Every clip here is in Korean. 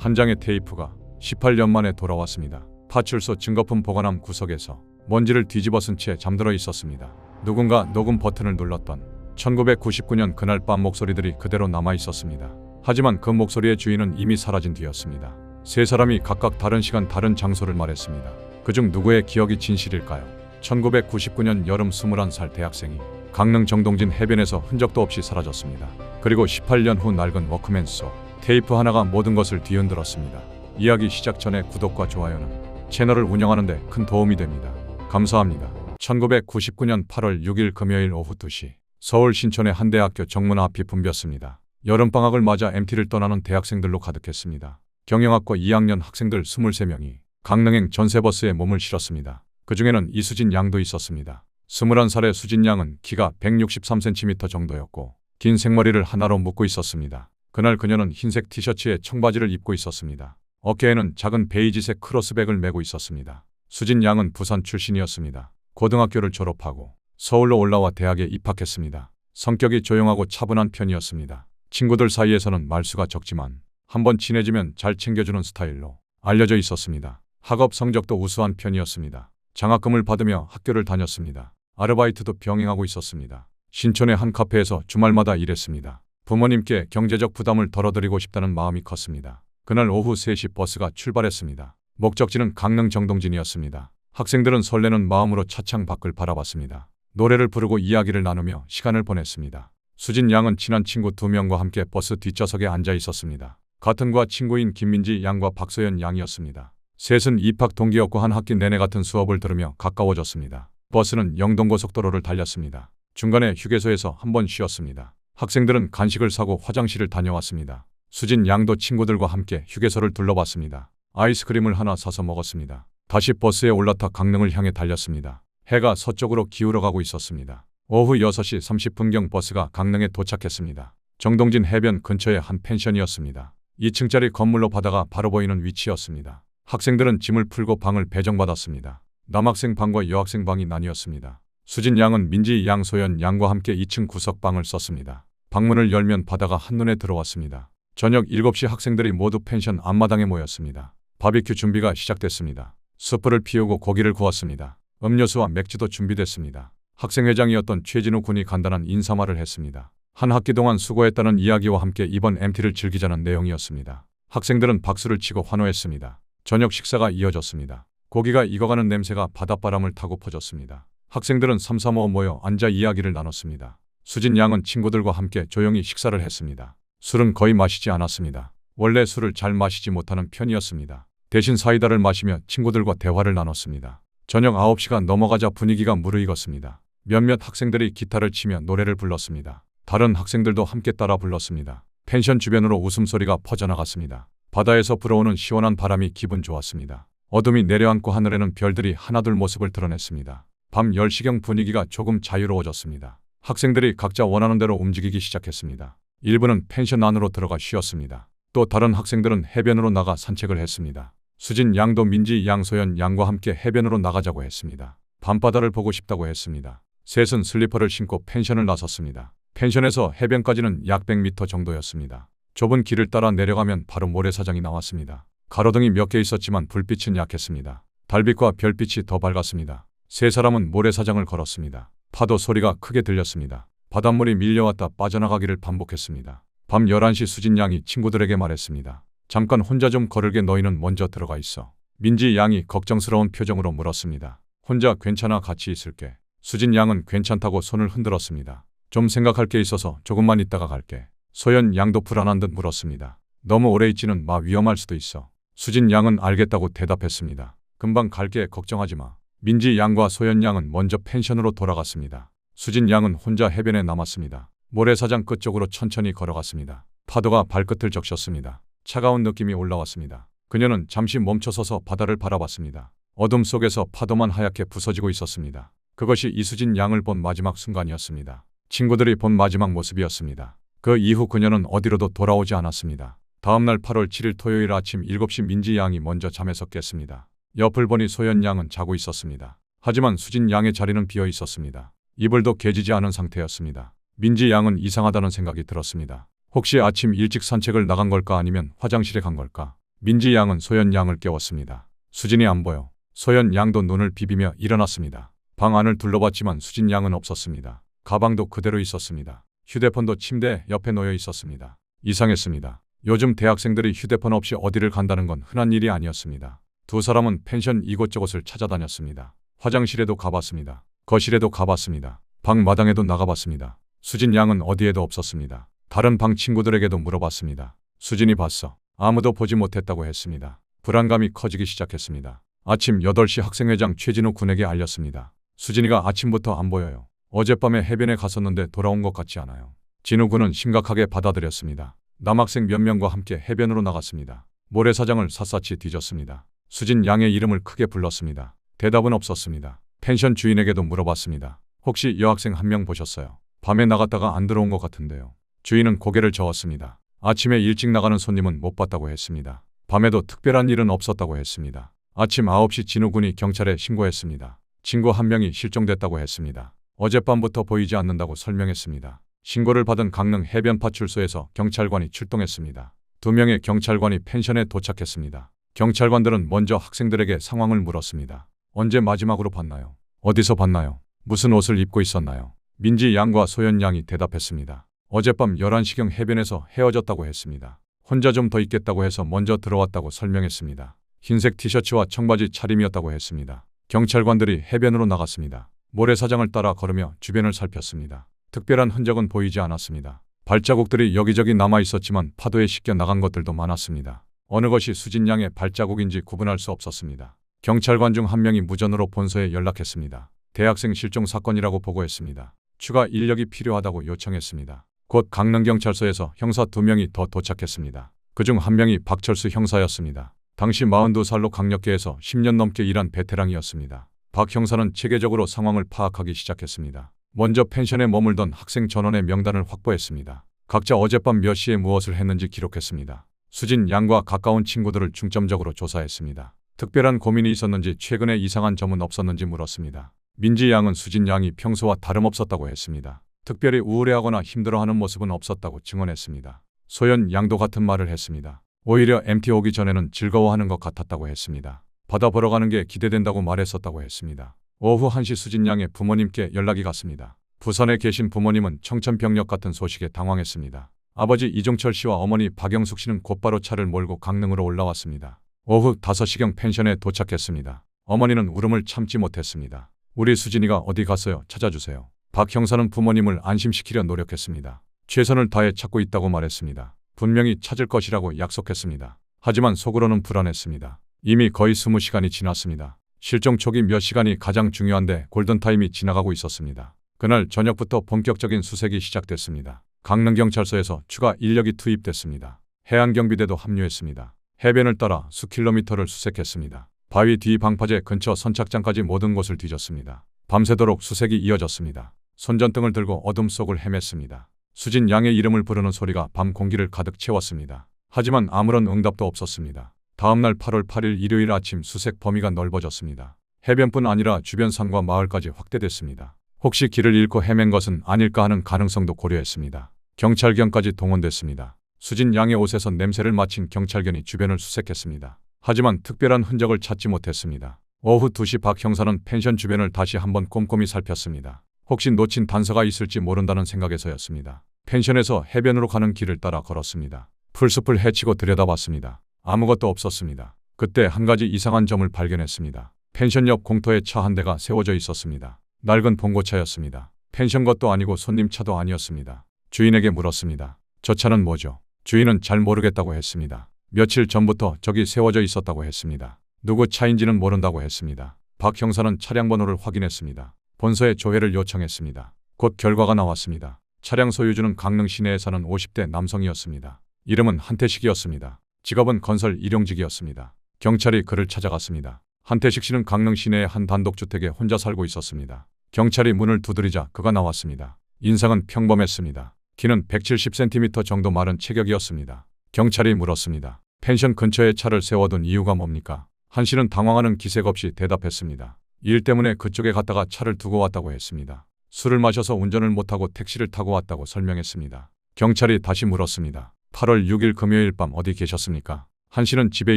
한 장의 테이프가 18년 만에 돌아왔습니다. 파출소 증거품 보관함 구석에서 먼지를 뒤집어 쓴 채 잠들어 있었습니다. 누군가 녹음 버튼을 눌렀던 1999년 그날 밤 목소리들이 그대로 남아 있었습니다. 하지만 그 목소리의 주인은 이미 사라진 뒤였습니다. 세 사람이 각각 다른 시간 다른 장소를 말했습니다. 그중 누구의 기억이 진실일까요? 1999년 여름 21살 대학생이 강릉 정동진 해변에서 흔적도 없이 사라졌습니다. 그리고 18년 후 낡은 워크맨 속 테이프 하나가 모든 것을 뒤흔들었습니다. 이야기 시작 전에 구독과 좋아요는 채널을 운영하는 데 큰 도움이 됩니다. 감사합니다. 1999년 8월 6일 금요일 오후 2시 서울 신촌의 한 대학교 정문 앞이 붐볐습니다. 여름방학을 맞아 MT를 떠나는 대학생들로 가득했습니다. 경영학과 2학년 학생들 23명이 강릉행 전세버스에 몸을 실었습니다. 그 중에는 이수진 양도 있었습니다. 21살의 수진 양은 키가 163cm 정도였고 긴 생머리를 하나로 묶고 있었습니다. 그날 그녀는 흰색 티셔츠에 청바지를 입고 있었습니다. 어깨에는 작은 베이지색 크로스백을 메고 있었습니다. 수진 양은 부산 출신이었습니다. 고등학교를 졸업하고 서울로 올라와 대학에 입학했습니다. 성격이 조용하고 차분한 편이었습니다. 친구들 사이에서는 말수가 적지만 한번 친해지면 잘 챙겨주는 스타일로 알려져 있었습니다. 학업 성적도 우수한 편이었습니다. 장학금을 받으며 학교를 다녔습니다. 아르바이트도 병행하고 있었습니다. 신촌의 한 카페에서 주말마다 일했습니다. 부모님께 경제적 부담을 덜어드리고 싶다는 마음이 컸습니다. 그날 오후 3시 버스가 출발했습니다. 목적지는 강릉 정동진이었습니다. 학생들은 설레는 마음으로 차창 밖을 바라봤습니다. 노래를 부르고 이야기를 나누며 시간을 보냈습니다. 수진 양은 친한 친구 2명과 함께 버스 뒷좌석에 앉아 있었습니다. 같은 과 친구인 김민지 양과 박소연 양이었습니다. 셋은 입학 동기였고 한 학기 내내 같은 수업을 들으며 가까워졌습니다. 버스는 영동고속도로를 달렸습니다. 중간에 휴게소에서 한번 쉬었습니다. 학생들은 간식을 사고 화장실을 다녀왔습니다. 수진 양도 친구들과 함께 휴게소를 둘러봤습니다. 아이스크림을 하나 사서 먹었습니다. 다시 버스에 올라타 강릉을 향해 달렸습니다. 해가 서쪽으로 기울어가고 있었습니다. 오후 6시 30분경 버스가 강릉에 도착했습니다. 정동진 해변 근처의 한 펜션이었습니다. 2층짜리 건물로 바다가 바로 보이는 위치였습니다. 학생들은 짐을 풀고 방을 배정받았습니다. 남학생 방과 여학생 방이 나뉘었습니다. 수진 양은 민지 양, 소연 양과 함께 2층 구석방을 썼습니다. 방문을 열면 바다가 한눈에 들어왔습니다. 저녁 7시 학생들이 모두 펜션 앞마당에 모였습니다. 바비큐 준비가 시작됐습니다. 숯불을 피우고 고기를 구웠습니다. 음료수와 맥주도 준비됐습니다. 학생회장이었던 최진우 군이 간단한 인사말을 했습니다. 한 학기 동안 수고했다는 이야기와 함께 이번 MT를 즐기자는 내용이었습니다. 학생들은 박수를 치고 환호했습니다. 저녁 식사가 이어졌습니다. 고기가 익어가는 냄새가 바닷바람을 타고 퍼졌습니다. 학생들은 삼삼오오 모여 앉아 이야기를 나눴습니다. 수진 양은 친구들과 함께 조용히 식사를 했습니다. 술은 거의 마시지 않았습니다. 원래 술을 잘 마시지 못하는 편이었습니다. 대신 사이다를 마시며 친구들과 대화를 나눴습니다. 저녁 9시가 넘어가자 분위기가 무르익었습니다. 몇몇 학생들이 기타를 치며 노래를 불렀습니다. 다른 학생들도 함께 따라 불렀습니다. 펜션 주변으로 웃음소리가 퍼져나갔습니다. 바다에서 불어오는 시원한 바람이 기분 좋았습니다. 어둠이 내려앉고 하늘에는 별들이 하나둘 모습을 드러냈습니다. 밤 10시경 분위기가 조금 자유로워졌습니다. 학생들이 각자 원하는 대로 움직이기 시작했습니다. 일부는 펜션 안으로 들어가 쉬었습니다. 또 다른 학생들은 해변으로 나가 산책을 했습니다. 수진 양도 민지 양, 소연 양과 함께 해변으로 나가자고 했습니다. 밤바다를 보고 싶다고 했습니다. 셋은 슬리퍼를 신고 펜션을 나섰습니다. 펜션에서 해변까지는 약 100m 정도였습니다. 좁은 길을 따라 내려가면 바로 모래사장이 나왔습니다. 가로등이 몇 개 있었지만 불빛은 약했습니다. 달빛과 별빛이 더 밝았습니다. 세 사람은 모래사장을 걸었습니다. 파도 소리가 크게 들렸습니다. 바닷물이 밀려왔다 빠져나가기를 반복했습니다. 밤 11시 수진 양이 친구들에게 말했습니다. 잠깐 혼자 좀 걸을게, 너희는 먼저 들어가 있어. 민지 양이 걱정스러운 표정으로 물었습니다. 혼자 괜찮아, 같이 있을게. 수진 양은 괜찮다고 손을 흔들었습니다. 좀 생각할 게 있어서 조금만 있다가 갈게. 소연 양도 불안한 듯 물었습니다. 너무 오래 있지는 마, 위험할 수도 있어. 수진 양은 알겠다고 대답했습니다. 금방 갈게, 걱정하지 마. 민지 양과 소연 양은 먼저 펜션으로 돌아갔습니다. 수진 양은 혼자 해변에 남았습니다. 모래사장 끝쪽으로 천천히 걸어갔습니다. 파도가 발끝을 적셨습니다. 차가운 느낌이 올라왔습니다. 그녀는 잠시 멈춰서서 바다를 바라봤습니다. 어둠 속에서 파도만 하얗게 부서지고 있었습니다. 그것이 이수진 양을 본 마지막 순간이었습니다. 친구들이 본 마지막 모습이었습니다. 그 이후 그녀는 어디로도 돌아오지 않았습니다. 다음날 8월 7일 토요일 아침 7시 민지 양이 먼저 잠에서 깼습니다. 옆을 보니 소연 양은 자고 있었습니다. 하지만 수진 양의 자리는 비어 있었습니다. 이불도 개지지 않은 상태였습니다. 민지 양은 이상하다는 생각이 들었습니다. 혹시 아침 일찍 산책을 나간 걸까, 아니면 화장실에 간 걸까? 민지 양은 소연 양을 깨웠습니다. 수진이 안 보여. 소연 양도 눈을 비비며 일어났습니다. 방 안을 둘러봤지만 수진 양은 없었습니다. 가방도 그대로 있었습니다. 휴대폰도 침대 옆에 놓여 있었습니다. 이상했습니다. 요즘 대학생들이 휴대폰 없이 어디를 간다는 건 흔한 일이 아니었습니다. 두 사람은 펜션 이곳저곳을 찾아다녔습니다. 화장실에도 가봤습니다. 거실에도 가봤습니다. 방 마당에도 나가봤습니다. 수진 양은 어디에도 없었습니다. 다른 방 친구들에게도 물어봤습니다. 수진이 봤어. 아무도 보지 못했다고 했습니다. 불안감이 커지기 시작했습니다. 아침 8시 학생회장 최진우 군에게 알렸습니다. 수진이가 아침부터 안 보여요. 어젯밤에 해변에 갔었는데 돌아온 것 같지 않아요. 진우 군은 심각하게 받아들였습니다. 남학생 몇 명과 함께 해변으로 나갔습니다. 모래사장을 샅샅이 뒤졌습니다. 수진 양의 이름을 크게 불렀습니다. 대답은 없었습니다. 펜션 주인에게도 물어봤습니다. 혹시 여학생 한 명 보셨어요? 밤에 나갔다가 안 들어온 것 같은데요. 주인은 고개를 저었습니다. 아침에 일찍 나가는 손님은 못 봤다고 했습니다. 밤에도 특별한 일은 없었다고 했습니다. 아침 9시 진우 군이 경찰에 신고했습니다. 친구 한 명이 실종됐다고 했습니다. 어젯밤부터 보이지 않는다고 설명했습니다. 신고를 받은 강릉 해변파출소에서 경찰관이 출동했습니다. 2명의 경찰관이 펜션에 도착했습니다. 경찰관들은 먼저 학생들에게 상황을 물었습니다. 언제 마지막으로 봤나요? 어디서 봤나요? 무슨 옷을 입고 있었나요? 민지 양과 소연 양이 대답했습니다. 어젯밤 11시경 해변에서 헤어졌다고 했습니다. 혼자 좀 더 있겠다고 해서 먼저 들어왔다고 설명했습니다. 흰색 티셔츠와 청바지 차림이었다고 했습니다. 경찰관들이 해변으로 나갔습니다. 모래사장을 따라 걸으며 주변을 살폈습니다. 특별한 흔적은 보이지 않았습니다. 발자국들이 여기저기 남아 있었지만 파도에 씻겨 나간 것들도 많았습니다. 어느 것이 수진 양의 발자국인지 구분할 수 없었습니다. 경찰관 중 한 명이 무전으로 본서에 연락했습니다. 대학생 실종 사건이라고 보고했습니다. 추가 인력이 필요하다고 요청했습니다. 곧 강릉경찰서에서 형사 2명이 더 도착했습니다. 그중 한 명이 박철수 형사였습니다. 당시 42살로 강력계에서 10년 넘게 일한 베테랑이었습니다. 박 형사는 체계적으로 상황을 파악하기 시작했습니다. 먼저 펜션에 머물던 학생 전원의 명단을 확보했습니다. 각자 어젯밤 몇 시에 무엇을 했는지 기록했습니다. 수진 양과 가까운 친구들을 중점적으로 조사했습니다. 특별한 고민이 있었는지 최근에 이상한 점은 없었는지 물었습니다. 민지 양은 수진 양이 평소와 다름없었다고 했습니다. 특별히 우울해하거나 힘들어하는 모습은 없었다고 증언했습니다. 소연 양도 같은 말을 했습니다. 오히려 MT 오기 전에는 즐거워하는 것 같았다고 했습니다. 바다 보러 가는 게 기대된다고 말했었다고 했습니다. 오후 1시 수진 양의 부모님께 연락이 갔습니다. 부산에 계신 부모님은 청천벽력 같은 소식에 당황했습니다. 아버지 이종철 씨와 어머니 박영숙 씨는 곧바로 차를 몰고 강릉으로 올라왔습니다. 오후 5시경 펜션에 도착했습니다. 어머니는 울음을 참지 못했습니다. 우리 수진이가 어디 갔어요? 찾아주세요. 박 형사는 부모님을 안심시키려 노력했습니다. 최선을 다해 찾고 있다고 말했습니다. 분명히 찾을 것이라고 약속했습니다. 하지만 속으로는 불안했습니다. 이미 거의 20시간이 지났습니다. 실종 초기 몇 시간이 가장 중요한데 골든타임이 지나가고 있었습니다. 그날 저녁부터 본격적인 수색이 시작됐습니다. 강릉경찰서에서 추가 인력이 투입됐습니다. 해안경비대도 합류했습니다. 해변을 따라 수킬로미터를 수색했습니다. 바위 뒤 방파제 근처 선착장까지 모든 곳을 뒤졌습니다. 밤새도록 수색이 이어졌습니다. 손전등을 들고 어둠 속을 헤맸습니다. 수진 양의 이름을 부르는 소리가 밤 공기를 가득 채웠습니다. 하지만 아무런 응답도 없었습니다. 다음날 8월 8일 일요일 아침 수색 범위가 넓어졌습니다. 해변뿐 아니라 주변 산과 마을까지 확대됐습니다. 혹시 길을 잃고 헤맨 것은 아닐까 하는 가능성도 고려했습니다. 경찰견까지 동원됐습니다. 수진 양의 옷에서 냄새를 맡은 경찰견이 주변을 수색했습니다. 하지만 특별한 흔적을 찾지 못했습니다. 오후 2시 박 형사는 펜션 주변을 다시 한번 꼼꼼히 살폈습니다. 혹시 놓친 단서가 있을지 모른다는 생각에서였습니다. 펜션에서 해변으로 가는 길을 따라 걸었습니다. 풀숲을 헤치고 들여다봤습니다. 아무것도 없었습니다. 그때 한 가지 이상한 점을 발견했습니다. 펜션 옆 공터에 차 한 대가 세워져 있었습니다. 낡은 봉고차였습니다. 펜션 것도 아니고 손님 차도 아니었습니다. 주인에게 물었습니다. 저 차는 뭐죠? 주인은 잘 모르겠다고 했습니다. 며칠 전부터 저기 세워져 있었다고 했습니다. 누구 차인지는 모른다고 했습니다. 박 형사는 차량 번호를 확인했습니다. 본서에 조회를 요청했습니다. 곧 결과가 나왔습니다. 차량 소유주는 강릉 시내에 사는 50대 남성이었습니다. 이름은 한태식이었습니다. 직업은 건설 일용직이었습니다. 경찰이 그를 찾아갔습니다. 한태식 씨는 강릉 시내의 한 단독주택에 혼자 살고 있었습니다. 경찰이 문을 두드리자 그가 나왔습니다. 인상은 평범했습니다. 키는 170cm 정도 마른 체격이었습니다. 경찰이 물었습니다. 펜션 근처에 차를 세워둔 이유가 뭡니까? 한 씨는 당황하는 기색 없이 대답했습니다. 일 때문에 그쪽에 갔다가 차를 두고 왔다고 했습니다. 술을 마셔서 운전을 못하고 택시를 타고 왔다고 설명했습니다. 경찰이 다시 물었습니다. 8월 6일 금요일 밤 어디 계셨습니까? 한 씨는 집에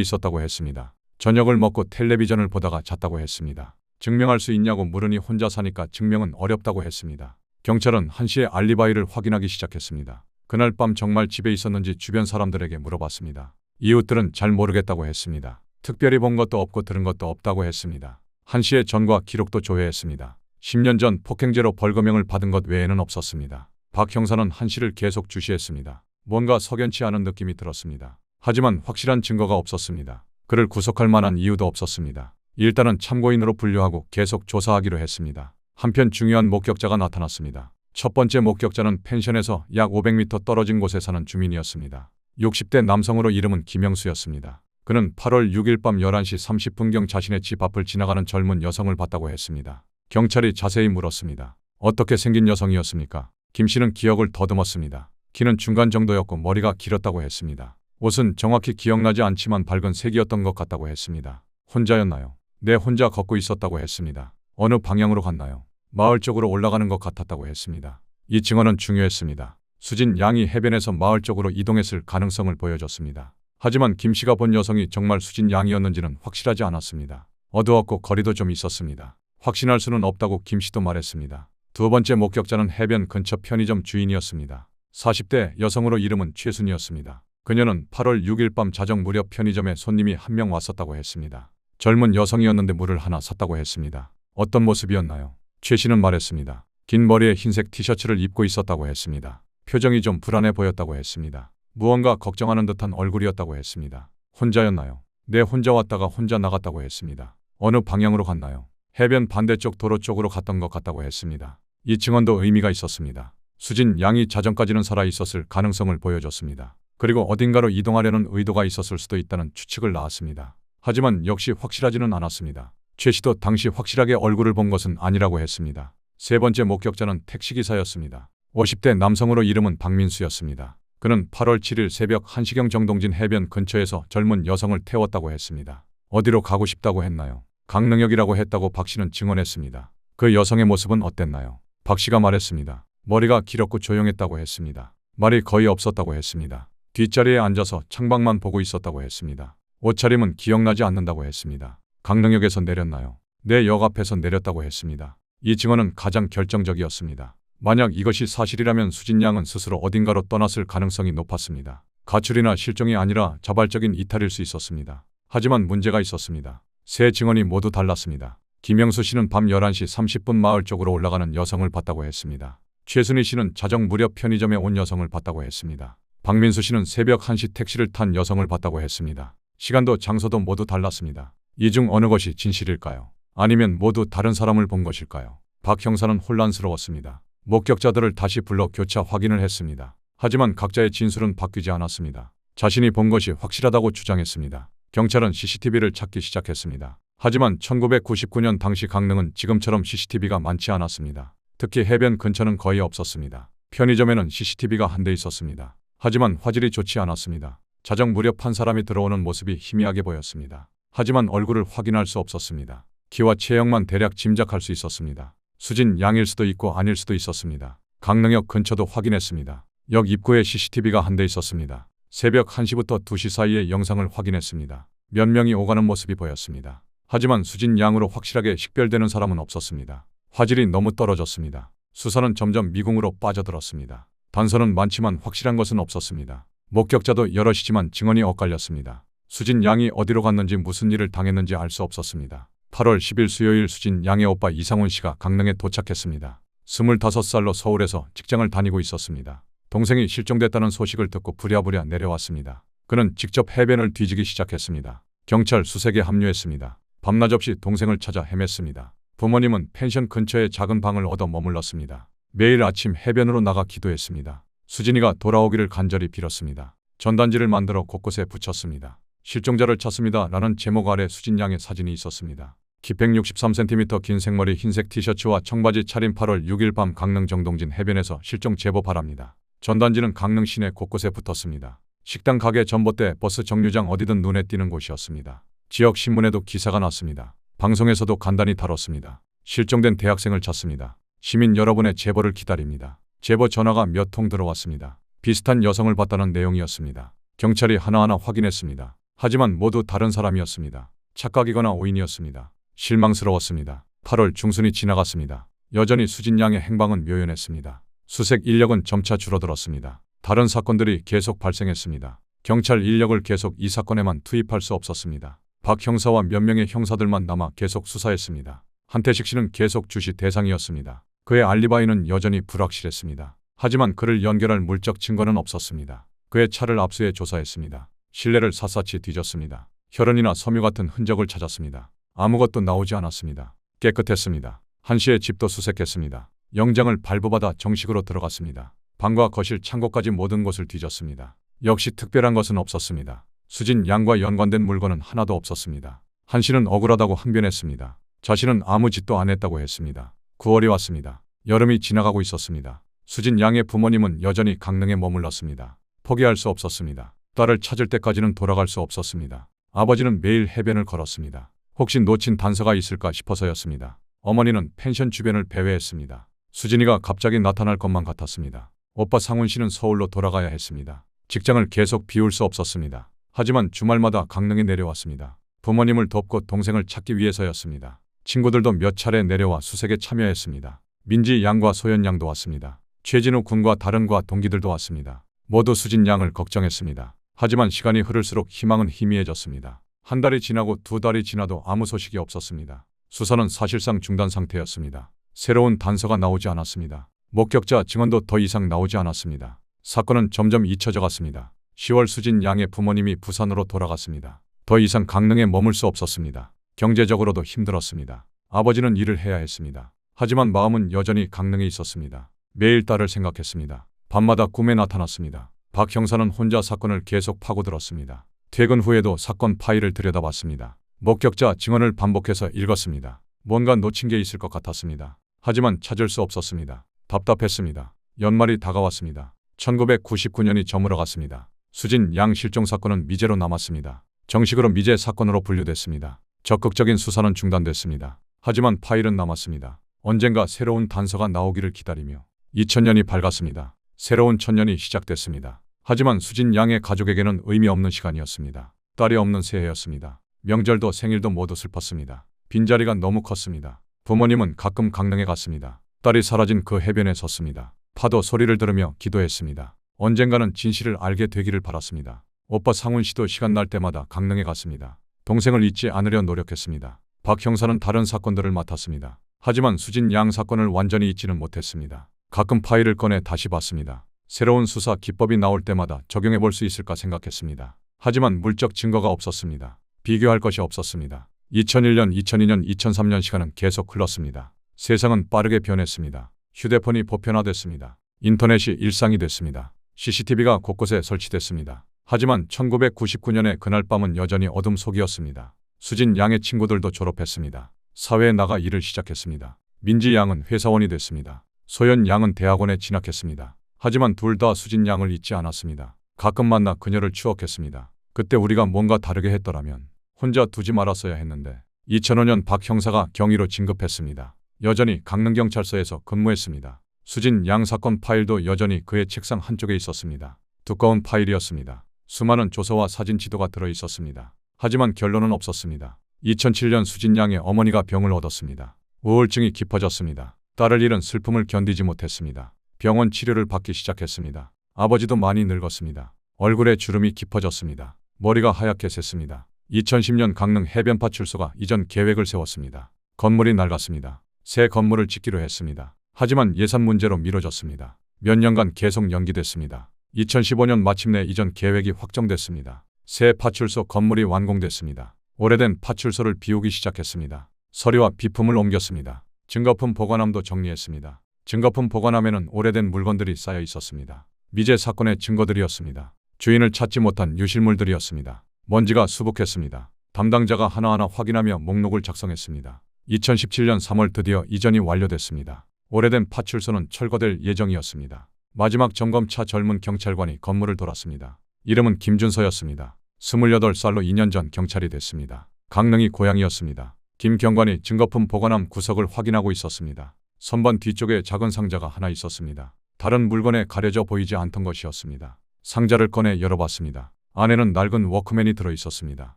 있었다고 했습니다. 저녁을 먹고 텔레비전을 보다가 잤다고 했습니다. 증명할 수 있냐고 물으니 혼자 사니까 증명은 어렵다고 했습니다. 경찰은 한 씨의 알리바이를 확인하기 시작했습니다. 그날 밤 정말 집에 있었는지 주변 사람들에게 물어봤습니다. 이웃들은 잘 모르겠다고 했습니다. 특별히 본 것도 없고 들은 것도 없다고 했습니다. 한 씨의 전과 기록도 조회했습니다. 10년 전 폭행죄로 벌금형을 받은 것 외에는 없었습니다. 박 형사는 한 씨를 계속 주시했습니다. 뭔가 석연치 않은 느낌이 들었습니다. 하지만 확실한 증거가 없었습니다. 그를 구속할 만한 이유도 없었습니다. 일단은 참고인으로 분류하고 계속 조사하기로 했습니다. 한편 중요한 목격자가 나타났습니다. 첫 번째 목격자는 펜션에서 약 500m 떨어진 곳에 사는 주민이었습니다. 60대 남성으로 이름은 김영수였습니다. 그는 8월 6일 밤 11시 30분경 자신의 집 앞을 지나가는 젊은 여성을 봤다고 했습니다. 경찰이 자세히 물었습니다. 어떻게 생긴 여성이었습니까? 김 씨는 기억을 더듬었습니다. 키는 중간 정도였고 머리가 길었다고 했습니다. 옷은 정확히 기억나지 않지만 밝은 색이었던 것 같다고 했습니다. 혼자였나요? 네, 혼자 걷고 있었다고 했습니다. 어느 방향으로 갔나요? 마을 쪽으로 올라가는 것 같았다고 했습니다. 이 증언은 중요했습니다. 수진 양이 해변에서 마을 쪽으로 이동했을 가능성을 보여줬습니다. 하지만 김 씨가 본 여성이 정말 수진 양이었는지는 확실하지 않았습니다. 어두웠고 거리도 좀 있었습니다. 확신할 수는 없다고 김 씨도 말했습니다. 두 번째 목격자는 해변 근처 편의점 주인이었습니다. 40대 여성으로 이름은 최순이었습니다. 그녀는 8월 6일 밤 자정 무렵 편의점에 손님이 한 명 왔었다고 했습니다. 젊은 여성이었는데 물을 하나 샀다고 했습니다. 어떤 모습이었나요? 최 씨는 말했습니다. 긴 머리에 흰색 티셔츠를 입고 있었다고 했습니다. 표정이 좀 불안해 보였다고 했습니다. 무언가 걱정하는 듯한 얼굴이었다고 했습니다. 혼자였나요? 네, 혼자 왔다가 혼자 나갔다고 했습니다. 어느 방향으로 갔나요? 해변 반대쪽 도로 쪽으로 갔던 것 같다고 했습니다. 이 증언도 의미가 있었습니다. 수진 양이 자정까지는 살아 있었을 가능성을 보여줬습니다. 그리고 어딘가로 이동하려는 의도가 있었을 수도 있다는 추측을 낳았습니다. 하지만 역시 확실하지는 않았습니다. 최 씨도 당시 확실하게 얼굴을 본 것은 아니라고 했습니다. 세 번째 목격자는 택시기사였습니다. 50대 남성으로 이름은 박민수였습니다. 그는 8월 7일 새벽 1시경 정동진 해변 근처에서 젊은 여성을 태웠다고 했습니다. 어디로 가고 싶다고 했나요? 강릉역이라고 했다고 박 씨는 증언했습니다. 그 여성의 모습은 어땠나요? 박 씨가 말했습니다. 머리가 길었고 조용했다고 했습니다. 말이 거의 없었다고 했습니다. 뒷자리에 앉아서 창밖만 보고 있었다고 했습니다. 옷차림은 기억나지 않는다고 했습니다. 강릉역에서 내렸나요? 네, 역 앞에서 내렸다고 했습니다. 이 증언은 가장 결정적이었습니다. 만약 이것이 사실이라면 수진 양은 스스로 어딘가로 떠났을 가능성이 높았습니다. 가출이나 실종이 아니라 자발적인 이탈일 수 있었습니다. 하지만 문제가 있었습니다. 세 증언이 모두 달랐습니다. 김영수 씨는 밤 11시 30분 마을 쪽으로 올라가는 여성을 봤다고 했습니다. 최순희 씨는 자정 무렵 편의점에 온 여성을 봤다고 했습니다. 박민수 씨는 새벽 1시 택시를 탄 여성을 봤다고 했습니다. 시간도 장소도 모두 달랐습니다. 이 중 어느 것이 진실일까요? 아니면 모두 다른 사람을 본 것일까요? 박 형사는 혼란스러웠습니다. 목격자들을 다시 불러 교차 확인을 했습니다. 하지만 각자의 진술은 바뀌지 않았습니다. 자신이 본 것이 확실하다고 주장했습니다. 경찰은 CCTV를 찾기 시작했습니다. 하지만 1999년 당시 강릉은 지금처럼 CCTV가 많지 않았습니다. 특히 해변 근처는 거의 없었습니다. 편의점에는 CCTV가 한 대 있었습니다. 하지만 화질이 좋지 않았습니다. 자정 무렵 한 사람이 들어오는 모습이 희미하게 보였습니다. 하지만 얼굴을 확인할 수 없었습니다. 키와 체형만 대략 짐작할 수 있었습니다. 수진 양일 수도 있고 아닐 수도 있었습니다. 강릉역 근처도 확인했습니다. 역 입구에 CCTV가 한 대 있었습니다. 새벽 1시부터 2시 사이에 영상을 확인했습니다. 몇 명이 오가는 모습이 보였습니다. 하지만 수진 양으로 확실하게 식별되는 사람은 없었습니다. 화질이 너무 떨어졌습니다. 수사는 점점 미궁으로 빠져들었습니다. 단서는 많지만 확실한 것은 없었습니다. 목격자도 여럿이지만 증언이 엇갈렸습니다. 수진 양이 어디로 갔는지 무슨 일을 당했는지 알 수 없었습니다. 8월 10일 수요일 수진 양의 오빠 이상훈 씨가 강릉에 도착했습니다. 25살로 서울에서 직장을 다니고 있었습니다. 동생이 실종됐다는 소식을 듣고 부랴부랴 내려왔습니다. 그는 직접 해변을 뒤지기 시작했습니다. 경찰 수색에 합류했습니다. 밤낮 없이 동생을 찾아 헤맸습니다. 부모님은 펜션 근처에 작은 방을 얻어 머물렀습니다. 매일 아침 해변으로 나가 기도했습니다. 수진이가 돌아오기를 간절히 빌었습니다. 전단지를 만들어 곳곳에 붙였습니다. 실종자를 찾습니다. 라는 제목 아래 수진 양의 사진이 있었습니다. 키 163cm 긴 생머리 흰색 티셔츠와 청바지 차림 8월 6일 밤 강릉 정동진 해변에서 실종 제보 바랍니다. 전단지는 강릉 시내 곳곳에 붙었습니다. 식당, 가게, 전봇대, 버스 정류장 어디든 눈에 띄는 곳이었습니다. 지역 신문에도 기사가 났습니다. 방송에서도 간단히 다뤘습니다. 실종된 대학생을 찾습니다. 시민 여러분의 제보를 기다립니다. 제보 전화가 몇 통 들어왔습니다. 비슷한 여성을 봤다는 내용이었습니다. 경찰이 하나하나 확인했습니다. 하지만 모두 다른 사람이었습니다. 착각이거나 오인이었습니다. 실망스러웠습니다. 8월 중순이 지나갔습니다. 여전히 수진 양의 행방은 묘연했습니다. 수색 인력은 점차 줄어들었습니다. 다른 사건들이 계속 발생했습니다. 경찰 인력을 계속 이 사건에만 투입할 수 없었습니다. 박 형사와 몇 명의 형사들만 남아 계속 수사했습니다. 한태식 씨는 계속 주시 대상이었습니다. 그의 알리바이는 여전히 불확실했습니다. 하지만 그를 연결할 물적 증거는 없었습니다. 그의 차를 압수해 조사했습니다. 실내를 샅샅이 뒤졌습니다. 혈흔이나 섬유 같은 흔적을 찾았습니다. 아무것도 나오지 않았습니다. 깨끗했습니다. 한 씨의 집도 수색했습니다. 영장을 발부받아 정식으로 들어갔습니다. 방과 거실, 창고까지 모든 곳을 뒤졌습니다. 역시 특별한 것은 없었습니다. 수진 양과 연관된 물건은 하나도 없었습니다. 한 씨는 억울하다고 항변했습니다. 자신은 아무 짓도 안 했다고 했습니다. 9월이 왔습니다. 여름이 지나가고 있었습니다. 수진 양의 부모님은 여전히 강릉에 머물렀습니다. 포기할 수 없었습니다. 딸을 찾을 때까지는 돌아갈 수 없었습니다. 아버지는 매일 해변을 걸었습니다. 혹시 놓친 단서가 있을까 싶어서였습니다. 어머니는 펜션 주변을 배회했습니다. 수진이가 갑자기 나타날 것만 같았습니다. 오빠 상훈 씨는 서울로 돌아가야 했습니다. 직장을 계속 비울 수 없었습니다. 하지만 주말마다 강릉에 내려왔습니다. 부모님을 돕고 동생을 찾기 위해서였습니다. 친구들도 몇 차례 내려와 수색에 참여했습니다. 민지 양과 소연 양도 왔습니다. 최진우 군과 다른 과 동기들도 왔습니다. 모두 수진 양을 걱정했습니다. 하지만 시간이 흐를수록 희망은 희미해졌습니다. 한 달이 지나고 두 달이 지나도 아무 소식이 없었습니다. 수사는 사실상 중단 상태였습니다. 새로운 단서가 나오지 않았습니다. 목격자 증언도 더 이상 나오지 않았습니다. 사건은 점점 잊혀져 갔습니다. 10월 수진 양의 부모님이 부산으로 돌아갔습니다. 더 이상 강릉에 머물 수 없었습니다. 경제적으로도 힘들었습니다. 아버지는 일을 해야 했습니다. 하지만 마음은 여전히 강릉에 있었습니다. 매일 딸을 생각했습니다. 밤마다 꿈에 나타났습니다. 박 형사는 혼자 사건을 계속 파고들었습니다. 퇴근 후에도 사건 파일을 들여다봤습니다. 목격자 증언을 반복해서 읽었습니다. 뭔가 놓친 게 있을 것 같았습니다. 하지만 찾을 수 없었습니다. 답답했습니다. 연말이 다가왔습니다. 1999년이 저물어갔습니다. 수진 양 실종 사건은 미제로 남았습니다. 정식으로 미제 사건으로 분류됐습니다. 적극적인 수사는 중단됐습니다. 하지만 파일은 남았습니다. 언젠가 새로운 단서가 나오기를 기다리며 2000년이 밝았습니다. 새로운 천년이 시작됐습니다. 하지만 수진 양의 가족에게는 의미 없는 시간이었습니다. 딸이 없는 새해였습니다. 명절도 생일도 모두 슬펐습니다. 빈자리가 너무 컸습니다. 부모님은 가끔 강릉에 갔습니다. 딸이 사라진 그 해변에 섰습니다. 파도 소리를 들으며 기도했습니다. 언젠가는 진실을 알게 되기를 바랐습니다. 오빠 상훈 씨도 시간 날 때마다 강릉에 갔습니다. 동생을 잊지 않으려 노력했습니다. 박 형사는 다른 사건들을 맡았습니다. 하지만 수진 양 사건을 완전히 잊지는 못했습니다. 가끔 파일을 꺼내 다시 봤습니다. 새로운 수사 기법이 나올 때마다 적용해 볼 수 있을까 생각했습니다. 하지만 물적 증거가 없었습니다. 비교할 것이 없었습니다. 2001년, 2002년, 2003년 시간은 계속 흘렀습니다. 세상은 빠르게 변했습니다. 휴대폰이 보편화됐습니다. 인터넷이 일상이 됐습니다. CCTV가 곳곳에 설치됐습니다. 하지만 1999년의 그날 밤은 여전히 어둠 속이었습니다. 수진 양의 친구들도 졸업했습니다. 사회에 나가 일을 시작했습니다. 민지 양은 회사원이 됐습니다. 소연 양은 대학원에 진학했습니다. 하지만 둘 다 수진 양을 잊지 않았습니다. 가끔 만나 그녀를 추억했습니다. 그때 우리가 뭔가 다르게 했더라면 혼자 두지 말았어야 했는데. 2005년 박 형사가 경위로 진급했습니다. 여전히 강릉경찰서에서 근무했습니다. 수진 양 사건 파일도 여전히 그의 책상 한쪽에 있었습니다. 두꺼운 파일이었습니다. 수많은 조서와 사진 지도가 들어 있었습니다. 하지만 결론은 없었습니다. 2007년 수진 양의 어머니가 병을 얻었습니다. 우울증이 깊어졌습니다. 딸을 잃은 슬픔을 견디지 못했습니다. 병원 치료를 받기 시작했습니다. 아버지도 많이 늙었습니다. 얼굴에 주름이 깊어졌습니다. 머리가 하얗게 샜습니다. 2010년 강릉 해변파 출소가 이전 계획을 세웠습니다. 건물이 낡았습니다. 새 건물을 짓기로 했습니다. 하지만 예산 문제로 미뤄졌습니다. 몇 년간 계속 연기됐습니다. 2015년 마침내 이전 계획이 확정됐습니다. 새 파출소 건물이 완공됐습니다. 오래된 파출소를 비우기 시작했습니다. 서류와 비품을 옮겼습니다. 증거품 보관함도 정리했습니다. 증거품 보관함에는 오래된 물건들이 쌓여 있었습니다. 미제 사건의 증거들이었습니다. 주인을 찾지 못한 유실물들이었습니다. 먼지가 수북했습니다. 담당자가 하나하나 확인하며 목록을 작성했습니다. 2017년 3월 드디어 이전이 완료됐습니다. 오래된 파출소는 철거될 예정이었습니다. 마지막 점검차 젊은 경찰관이 건물을 돌았습니다. 이름은 김준서였습니다. 28살로 2년 전 경찰이 됐습니다. 강릉이 고향이었습니다. 김 경관이 증거품 보관함 구석을 확인하고 있었습니다. 선반 뒤쪽에 작은 상자가 하나 있었습니다. 다른 물건에 가려져 보이지 않던 것이었습니다. 상자를 꺼내 열어봤습니다. 안에는 낡은 워크맨이 들어 있었습니다.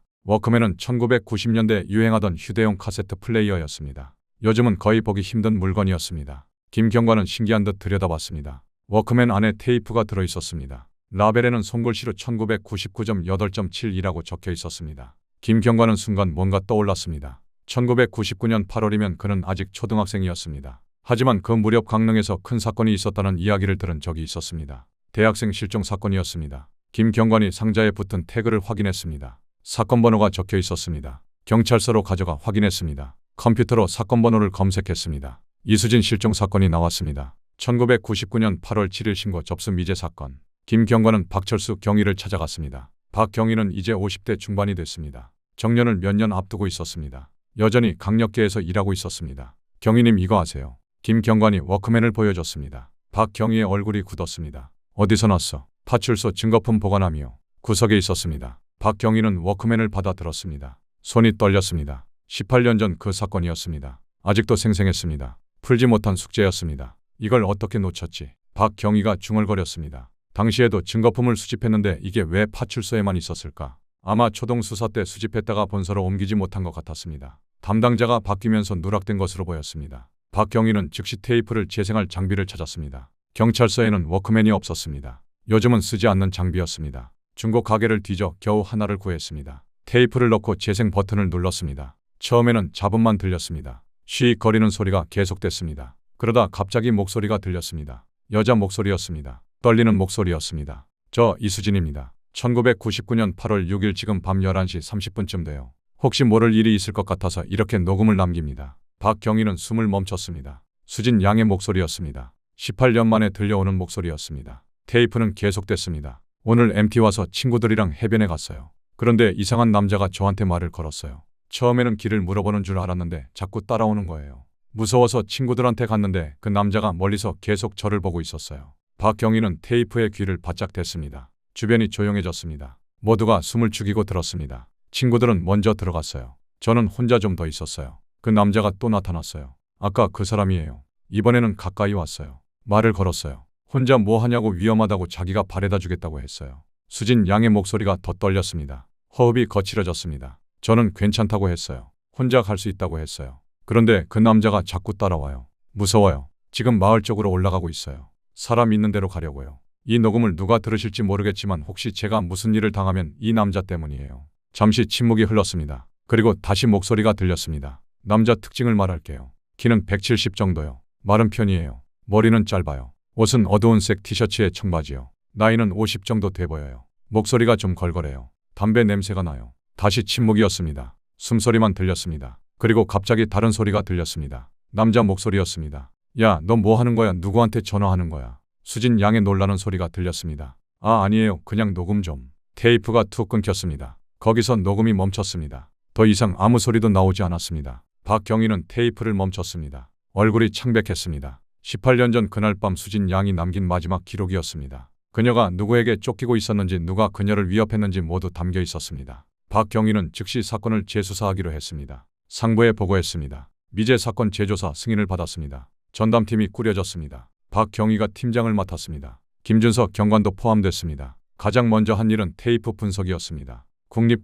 워크맨은 1990년대 유행하던 휴대용 카세트 플레이어였습니다. 요즘은 거의 보기 힘든 물건이었습니다. 김 경관은 신기한 듯 들여다봤습니다. 워크맨 안에 테이프가 들어 있었습니다. 라벨에는 손글씨로 1999.8.7이라고 적혀 있었습니다. 김 경관은 순간 뭔가 떠올랐습니다. 1999년 8월이면 그는 아직 초등학생이었습니다. 하지만 그 무렵 강릉에서 큰 사건이 있었다는 이야기를 들은 적이 있었습니다. 대학생 실종 사건이었습니다. 김 경관이 상자에 붙은 태그를 확인했습니다. 사건 번호가 적혀 있었습니다. 경찰서로 가져가 확인했습니다. 컴퓨터로 사건 번호를 검색했습니다. 이수진 실종 사건이 나왔습니다. 1999년 8월 7일 신고 접수 미제 사건. 김 경관은 박철수 경위를 찾아갔습니다. 박 경위는 이제 50대 중반이 됐습니다. 정년을 몇 년 앞두고 있었습니다. 여전히 강력계에서 일하고 있었습니다. 경위님 이거 아세요? 김 경관이 워크맨을 보여줬습니다. 박 경위의 얼굴이 굳었습니다. 어디서 났어? 파출소 증거품 보관함이요. 구석에 있었습니다. 박 경위는 워크맨을 받아 들었습니다. 손이 떨렸습니다. 18년 전 그 사건이었습니다. 아직도 생생했습니다. 풀지 못한 숙제였습니다. 이걸 어떻게 놓쳤지? 박 경위가 중얼거렸습니다. 당시에도 증거품을 수집했는데 이게 왜 파출소에만 있었을까? 아마 초동수사 때 수집했다가 본서로 옮기지 못한 것 같았습니다. 담당자가 바뀌면서 누락된 것으로 보였습니다. 박 경위는 즉시 테이프를 재생할 장비를 찾았습니다. 경찰서에는 워크맨이 없었습니다. 요즘은 쓰지 않는 장비였습니다. 중고 가게를 뒤져 겨우 하나를 구했습니다. 테이프를 넣고 재생 버튼을 눌렀습니다. 처음에는 잡음만 들렸습니다. 쉬익 거리는 소리가 계속됐습니다. 그러다 갑자기 목소리가 들렸습니다. 여자 목소리였습니다. 떨리는 목소리였습니다. 저 이수진입니다. 1999년 8월 6일 지금 밤 11시 30분쯤 돼요. 혹시 모를 일이 있을 것 같아서 이렇게 녹음을 남깁니다. 박경희는 숨을 멈췄습니다. 수진 양의 목소리였습니다. 18년 만에 들려오는 목소리였습니다. 테이프는 계속됐습니다. 오늘 MT 와서 친구들이랑 해변에 갔어요. 그런데 이상한 남자가 저한테 말을 걸었어요. 처음에는 길을 물어보는 줄 알았는데 자꾸 따라오는 거예요. 무서워서 친구들한테 갔는데 그 남자가 멀리서 계속 저를 보고 있었어요. 박경희는 테이프에 귀를 바짝 댔습니다. 주변이 조용해졌습니다. 모두가 숨을 죽이고 들었습니다. 친구들은 먼저 들어갔어요. 저는 혼자 좀 더 있었어요. 그 남자가 또 나타났어요. 아까 그 사람이에요. 이번에는 가까이 왔어요. 말을 걸었어요. 혼자 뭐 하냐고 위험하다고 자기가 바래다 주겠다고 했어요. 수진 양의 목소리가 더 떨렸습니다. 호흡이 거칠어졌습니다. 저는 괜찮다고 했어요. 혼자 갈 수 있다고 했어요. 그런데 그 남자가 자꾸 따라와요. 무서워요. 지금 마을 쪽으로 올라가고 있어요. 사람 있는 데로 가려고요. 이 녹음을 누가 들으실지 모르겠지만 혹시 제가 무슨 일을 당하면 이 남자 때문이에요. 잠시 침묵이 흘렀습니다. 그리고 다시 목소리가 들렸습니다. 남자 특징을 말할게요. 키는 170 정도요. 마른 편이에요. 머리는 짧아요. 옷은 어두운 색 티셔츠에 청바지요. 나이는 50 정도 돼 보여요. 목소리가 좀 걸걸해요. 담배 냄새가 나요. 다시 침묵이었습니다. 숨소리만 들렸습니다. 그리고 갑자기 다른 소리가 들렸습니다. 남자 목소리였습니다. 야, 너 뭐 하는 거야? 누구한테 전화하는 거야? 수진 양의 놀라는 소리가 들렸습니다. 아, 아니에요. 그냥 녹음 좀. 테이프가 툭 끊겼습니다. 거기서 녹음이 멈췄습니다. 더 이상 아무 소리도 나오지 않았습니다. 박경희는 테이프를 멈췄습니다. 얼굴이 창백했습니다. 18년 전 그날 밤 수진 양이 남긴 마지막 기록이었습니다. 그녀가 누구에게 쫓기고 있었는지 누가 그녀를 위협했는지 모두 담겨 있었습니다. 박경희는 즉시 사건을 재수사하기로 했습니다. 상부에 보고했습니다. 미제 사건 재조사 승인을 받았습니다. 전담팀이 꾸려졌습니다. 박경희가 팀장을 맡았습니다. 김준석 경관도 포함됐습니다. 가장 먼저 한 일은 테이프 분석이었습니다.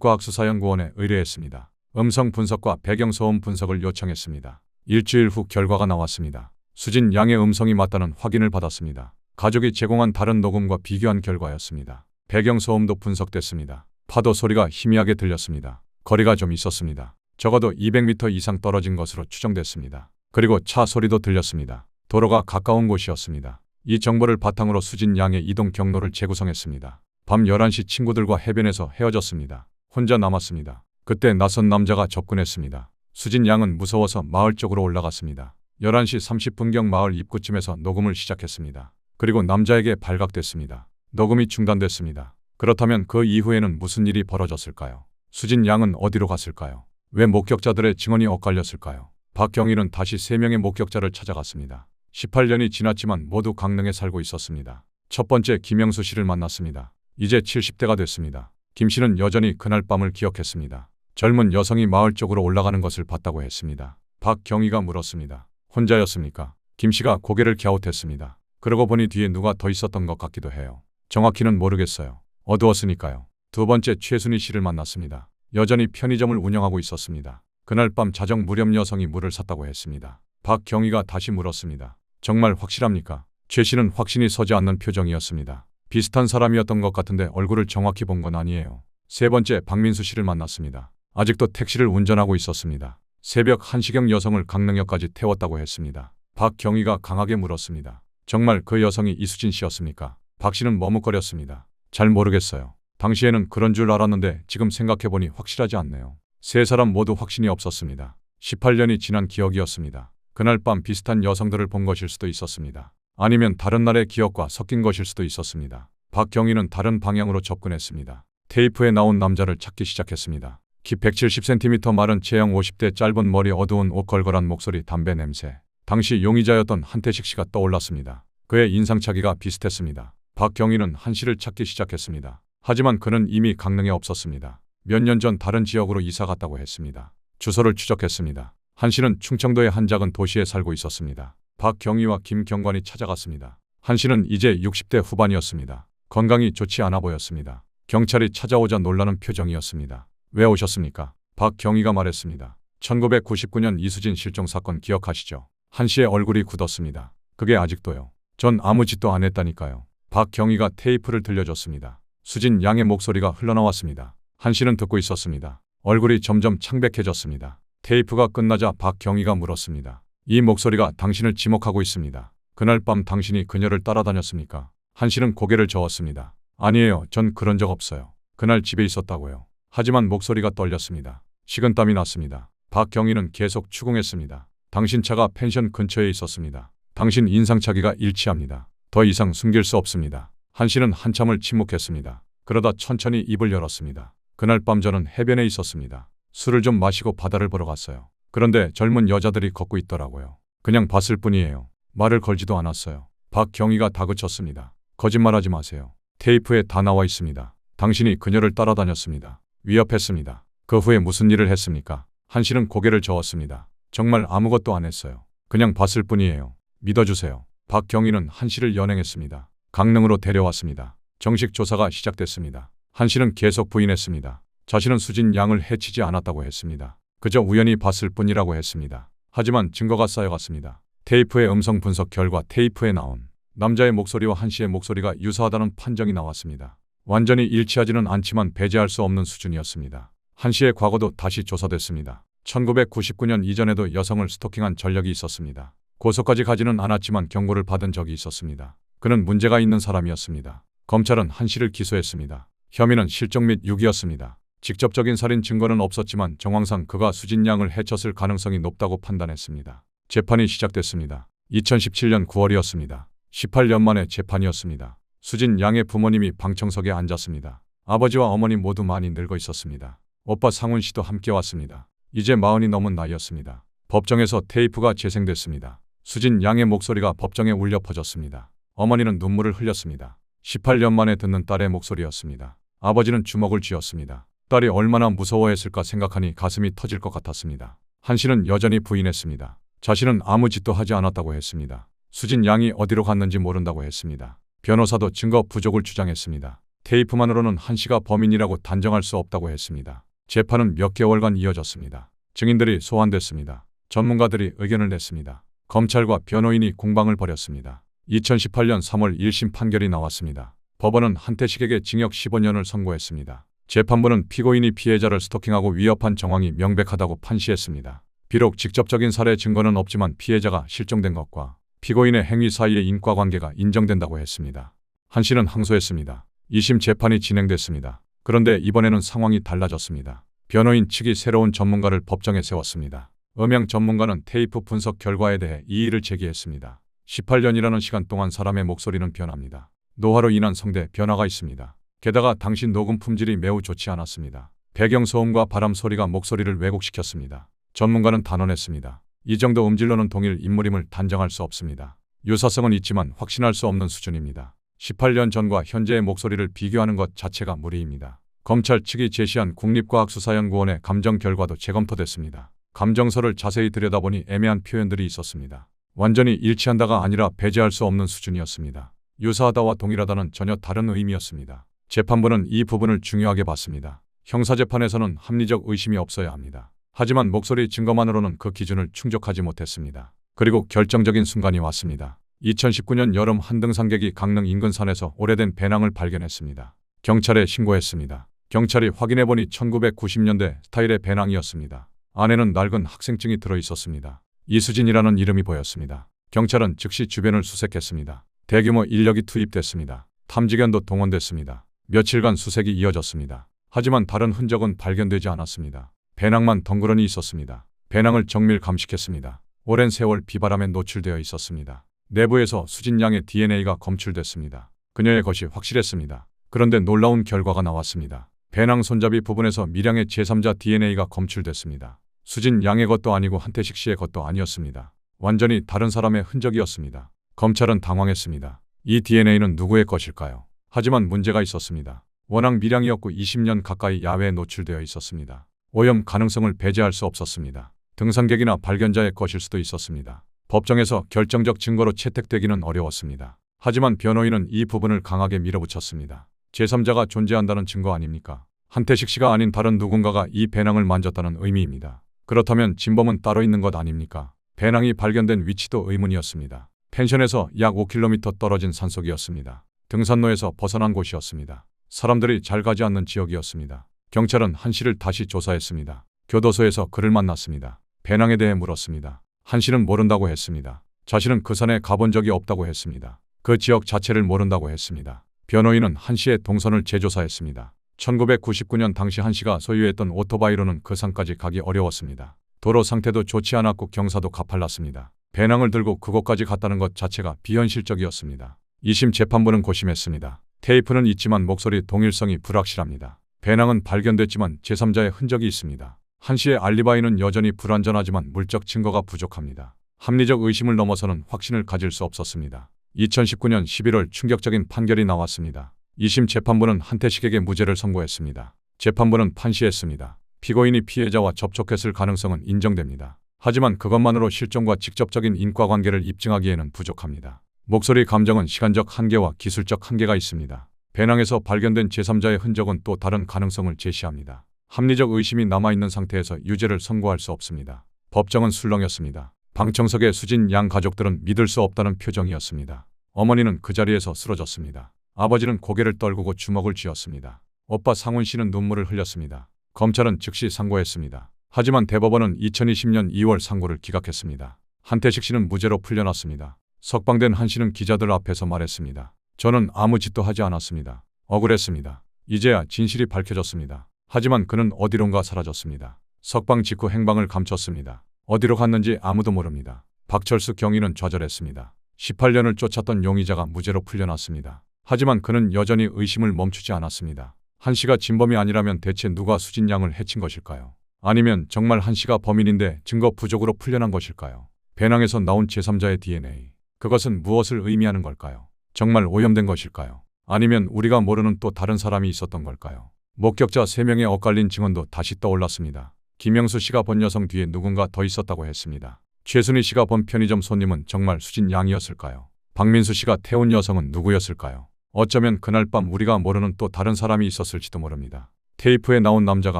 국립과학수사연구원에 의뢰했습니다. 음성 분석과 배경소음 분석을 요청했습니다. 일주일 후 결과가 나왔습니다. 수진 양의 음성이 맞다는 확인을 받았습니다. 가족이 제공한 다른 녹음과 비교한 결과였습니다. 배경소음도 분석됐습니다. 파도 소리가 희미하게 들렸습니다. 거리가 좀 있었습니다. 적어도 200m 이상 떨어진 것으로 추정됐습니다. 그리고 차 소리도 들렸습니다. 도로가 가까운 곳이었습니다. 이 정보를 바탕으로 수진 양의 이동 경로를 재구성했습니다. 밤 11시 친구들과 해변에서 헤어졌습니다. 혼자 남았습니다. 그때 낯선 남자가 접근했습니다. 수진 양은 무서워서 마을 쪽으로 올라갔습니다. 11시 30분경 마을 입구쯤에서 녹음을 시작했습니다. 그리고 남자에게 발각됐습니다. 녹음이 중단됐습니다. 그렇다면 그 이후에는 무슨 일이 벌어졌을까요? 수진 양은 어디로 갔을까요? 왜 목격자들의 증언이 엇갈렸을까요? 박경희는 다시 3명의 목격자를 찾아갔습니다. 18년이 지났지만 모두 강릉에 살고 있었습니다. 첫 번째 김영수 씨를 만났습니다. 이제 70대가 됐습니다. 김 씨는 여전히 그날 밤을 기억했습니다. 젊은 여성이 마을 쪽으로 올라가는 것을 봤다고 했습니다. 박경희가 물었습니다. 혼자였습니까? 김 씨가 고개를 갸웃했습니다. 그러고 보니 뒤에 누가 더 있었던 것 같기도 해요. 정확히는 모르겠어요. 어두웠으니까요. 두 번째 최순희 씨를 만났습니다. 여전히 편의점을 운영하고 있었습니다. 그날 밤 자정 무렵 여성이 물을 샀다고 했습니다. 박경희가 다시 물었습니다. 정말 확실합니까? 최 씨는 확신이 서지 않는 표정이었습니다. 비슷한 사람이었던 것 같은데 얼굴을 정확히 본 건 아니에요. 세 번째 박민수 씨를 만났습니다. 아직도 택시를 운전하고 있었습니다. 새벽 1시경 여성을 강릉역까지 태웠다고 했습니다. 박경희가 강하게 물었습니다. 정말 그 여성이 이수진 씨였습니까? 박 씨는 머뭇거렸습니다. 잘 모르겠어요. 당시에는 그런 줄 알았는데 지금 생각해보니 확실하지 않네요. 세 사람 모두 확신이 없었습니다. 18년이 지난 기억이었습니다. 그날 밤 비슷한 여성들을 본 것일 수도 있었습니다. 아니면 다른 날의 기억과 섞인 것일 수도 있었습니다. 박경희는 다른 방향으로 접근했습니다. 테이프에 나온 남자를 찾기 시작했습니다. 키 170cm, 마른 체형, 50대, 짧은 머리, 어두운 옷, 걸걸한 목소리, 담배 냄새. 당시 용의자였던 한태식 씨가 떠올랐습니다. 그의 인상착의가 비슷했습니다. 박경희는 한 씨를 찾기 시작했습니다. 하지만 그는 이미 강릉에 없었습니다. 몇 년 전 다른 지역으로 이사 갔다고 했습니다. 주소를 추적했습니다. 한 씨는 충청도의 한 작은 도시에 살고 있었습니다. 박경희와 김경관이 찾아갔습니다. 한 씨는 이제 60대 후반이었습니다. 건강이 좋지 않아 보였습니다. 경찰이 찾아오자 놀라는 표정이었습니다. 왜 오셨습니까? 박경희가 말했습니다. 1999년 이수진 실종 사건 기억하시죠? 한 씨의 얼굴이 굳었습니다. 그게 아직도요. 전 아무 짓도 안 했다니까요. 박경희가 테이프를 들려줬습니다. 수진 양의 목소리가 흘러나왔습니다. 한 씨는 듣고 있었습니다. 얼굴이 점점 창백해졌습니다. 테이프가 끝나자 박경희가 물었습니다. 이 목소리가 당신을 지목하고 있습니다. 그날 밤 당신이 그녀를 따라다녔습니까? 한 씨는 고개를 저었습니다. 아니에요. 전 그런 적 없어요. 그날 집에 있었다고요. 하지만 목소리가 떨렸습니다. 식은땀이 났습니다. 박경희는 계속 추궁했습니다. 당신 차가 펜션 근처에 있었습니다. 당신 인상착의가 일치합니다. 더 이상 숨길 수 없습니다. 한 씨는 한참을 침묵했습니다. 그러다 천천히 입을 열었습니다. 그날 밤 저는 해변에 있었습니다. 술을 좀 마시고 바다를 보러 갔어요. 그런데 젊은 여자들이 걷고 있더라고요. 그냥 봤을 뿐이에요. 말을 걸지도 않았어요. 박경희가 다그쳤습니다. 거짓말하지 마세요. 테이프에 다 나와 있습니다. 당신이 그녀를 따라다녔습니다. 위협했습니다. 그 후에 무슨 일을 했습니까? 한 씨는 고개를 저었습니다. 정말 아무것도 안 했어요. 그냥 봤을 뿐이에요. 믿어주세요. 박경희는 한 씨를 연행했습니다. 강릉으로 데려왔습니다. 정식 조사가 시작됐습니다. 한 씨는 계속 부인했습니다. 자신은 수진 양을 해치지 않았다고 했습니다. 그저 우연히 봤을 뿐이라고 했습니다. 하지만 증거가 쌓여갔습니다. 테이프의 음성 분석 결과 테이프에 나온 남자의 목소리와 한 씨의 목소리가 유사하다는 판정이 나왔습니다. 완전히 일치하지는 않지만 배제할 수 없는 수준이었습니다. 한 씨의 과거도 다시 조사됐습니다. 1999년 이전에도 여성을 스토킹한 전력이 있었습니다. 고소까지 가지는 않았지만 경고를 받은 적이 있었습니다. 그는 문제가 있는 사람이었습니다. 검찰은 한 씨를 기소했습니다. 혐의는 실종 및 유기였습니다. 직접적인 살인 증거는 없었지만 정황상 그가 수진 양을 해쳤을 가능성이 높다고 판단했습니다. 재판이 시작됐습니다. 2017년 9월이었습니다. 18년 만에 재판이었습니다. 수진 양의 부모님이 방청석에 앉았습니다. 아버지와 어머니 모두 많이 늙어 있었습니다. 오빠 상훈 씨도 함께 왔습니다. 이제 40이 넘은 나이였습니다. 법정에서 테이프가 재생됐습니다. 수진 양의 목소리가 법정에 울려 퍼졌습니다. 어머니는 눈물을 흘렸습니다. 18년 만에 듣는 딸의 목소리였습니다. 아버지는 주먹을 쥐었습니다. 딸이 얼마나 무서워했을까 생각하니 가슴이 터질 것 같았습니다. 한 씨는 여전히 부인했습니다. 자신은 아무 짓도 하지 않았다고 했습니다. 수진 양이 어디로 갔는지 모른다고 했습니다. 변호사도 증거 부족을 주장했습니다. 테이프만으로는 한 씨가 범인이라고 단정할 수 없다고 했습니다. 재판은 몇 개월간 이어졌습니다. 증인들이 소환됐습니다. 전문가들이 의견을 냈습니다. 검찰과 변호인이 공방을 벌였습니다. 2018년 3월 1심 판결이 나왔습니다. 법원은 한태식에게 징역 15년을 선고했습니다. 재판부는 피고인이 피해자를 스토킹하고 위협한 정황이 명백하다고 판시했습니다. 비록 직접적인 살해 증거는 없지만 피해자가 실종된 것과 피고인의 행위 사이의 인과관계가 인정된다고 했습니다. 한 씨는 항소했습니다. 2심 재판이 진행됐습니다. 그런데 이번에는 상황이 달라졌습니다. 변호인 측이 새로운 전문가를 법정에 세웠습니다. 음향 전문가는 테이프 분석 결과에 대해 이의를 제기했습니다. 18년이라는 시간 동안 사람의 목소리는 변합니다. 노화로 인한 성대 변화가 있습니다. 게다가 당신 녹음 품질이 매우 좋지 않았습니다. 배경소음과 바람 소리가 목소리를 왜곡시켰습니다. 전문가는 단언했습니다. 이 정도 음질로는 동일 인물임을 단정할 수 없습니다. 유사성은 있지만 확신할 수 없는 수준입니다. 18년 전과 현재의 목소리를 비교하는 것 자체가 무리입니다. 검찰 측이 제시한 국립과학수사연구원의 감정 결과도 재검토됐습니다. 감정서를 자세히 들여다보니 애매한 표현들이 있었습니다. 완전히 일치한다가 아니라 배제할 수 없는 수준이었습니다. 유사하다와 동일하다는 전혀 다른 의미였습니다. 재판부는 이 부분을 중요하게 봤습니다. 형사재판에서는 합리적 의심이 없어야 합니다. 하지만 목소리 증거만으로는 그 기준을 충족하지 못했습니다. 그리고 결정적인 순간이 왔습니다. 2019년 여름 한 등산객이 강릉 인근 산에서 오래된 배낭을 발견했습니다. 경찰에 신고했습니다. 경찰이 확인해보니 1990년대 스타일의 배낭이었습니다. 안에는 낡은 학생증이 들어있었습니다. 이수진이라는 이름이 보였습니다. 경찰은 즉시 주변을 수색했습니다. 대규모 인력이 투입됐습니다. 탐지견도 동원됐습니다. 며칠간 수색이 이어졌습니다. 하지만 다른 흔적은 발견되지 않았습니다. 배낭만 덩그러니 있었습니다. 배낭을 정밀 감식했습니다. 오랜 세월 비바람에 노출되어 있었습니다. 내부에서 수진 양의 DNA가 검출됐습니다. 그녀의 것이 확실했습니다. 그런데 놀라운 결과가 나왔습니다. 배낭 손잡이 부분에서 미량의 제3자 DNA가 검출됐습니다. 수진 양의 것도 아니고 한태식 씨의 것도 아니었습니다. 완전히 다른 사람의 흔적이었습니다. 검찰은 당황했습니다. 이 DNA는 누구의 것일까요? 하지만 문제가 있었습니다. 워낙 미량이었고 20년 가까이 야외에 노출되어 있었습니다. 오염 가능성을 배제할 수 없었습니다. 등산객이나 발견자의 것일 수도 있었습니다. 법정에서 결정적 증거로 채택되기는 어려웠습니다. 하지만 변호인은 이 부분을 강하게 밀어붙였습니다. 제3자가 존재한다는 증거 아닙니까? 한태식 씨가 아닌 다른 누군가가 이 배낭을 만졌다는 의미입니다. 그렇다면 진범은 따로 있는 것 아닙니까? 배낭이 발견된 위치도 의문이었습니다. 펜션에서 약 5km 떨어진 산속이었습니다. 등산로에서 벗어난 곳이었습니다. 사람들이 잘 가지 않는 지역이었습니다. 경찰은 한 씨를 다시 조사했습니다. 교도소에서 그를 만났습니다. 배낭에 대해 물었습니다. 한 씨는 모른다고 했습니다. 자신은 그 산에 가본 적이 없다고 했습니다. 그 지역 자체를 모른다고 했습니다. 변호인은 한 씨의 동선을 재조사했습니다. 1999년 당시 한 씨가 소유했던 오토바이로는 그 산까지 가기 어려웠습니다. 도로 상태도 좋지 않았고 경사도 가팔랐습니다. 배낭을 들고 그곳까지 갔다는 것 자체가 비현실적이었습니다. 2심 재판부는 고심했습니다. 테이프는 있지만 목소리 동일성이 불확실합니다. 배낭은 발견됐지만 제3자의 흔적이 있습니다. 한 씨의 알리바이는 여전히 불완전하지만 물적 증거가 부족합니다. 합리적 의심을 넘어서는 확신을 가질 수 없었습니다. 2019년 11월 충격적인 판결이 나왔습니다. 2심 재판부는 한태식에게 무죄를 선고했습니다. 재판부는 판시했습니다. 피고인이 피해자와 접촉했을 가능성은 인정됩니다. 하지만 그것만으로 실종과 직접적인 인과관계를 입증하기에는 부족합니다. 목소리 감정은 시간적 한계와 기술적 한계가 있습니다. 배낭에서 발견된 제3자의 흔적은 또 다른 가능성을 제시합니다. 합리적 의심이 남아있는 상태에서 유죄를 선고할 수 없습니다. 법정은 술렁였습니다. 방청석의 수진 양 가족들은 믿을 수 없다는 표정이었습니다. 어머니는 그 자리에서 쓰러졌습니다. 아버지는 고개를 떨구고 주먹을 쥐었습니다. 오빠 상훈 씨는 눈물을 흘렸습니다. 검찰은 즉시 상고했습니다. 하지만 대법원은 2020년 2월 상고를 기각했습니다. 한태식 씨는 무죄로 풀려났습니다. 석방된 한 씨는 기자들 앞에서 말했습니다. 저는 아무 짓도 하지 않았습니다. 억울했습니다. 이제야 진실이 밝혀졌습니다. 하지만 그는 어디론가 사라졌습니다. 석방 직후 행방을 감췄습니다. 어디로 갔는지 아무도 모릅니다. 박철수 경위는 좌절했습니다. 18년을 쫓았던 용의자가 무죄로 풀려났습니다. 하지만 그는 여전히 의심을 멈추지 않았습니다. 한 씨가 진범이 아니라면 대체 누가 수진 양을 해친 것일까요? 아니면 정말 한 씨가 범인인데 증거 부족으로 풀려난 것일까요? 배낭에서 나온 제3자의 DNA. 그것은 무엇을 의미하는 걸까요? 정말 오염된 것일까요? 아니면 우리가 모르는 또 다른 사람이 있었던 걸까요? 목격자 3명의 엇갈린 증언도 다시 떠올랐습니다. 김영수 씨가 본 여성 뒤에 누군가 더 있었다고 했습니다. 최순희 씨가 본 편의점 손님은 정말 수진 양이었을까요? 박민수 씨가 태운 여성은 누구였을까요? 어쩌면 그날 밤 우리가 모르는 또 다른 사람이 있었을지도 모릅니다. 테이프에 나온 남자가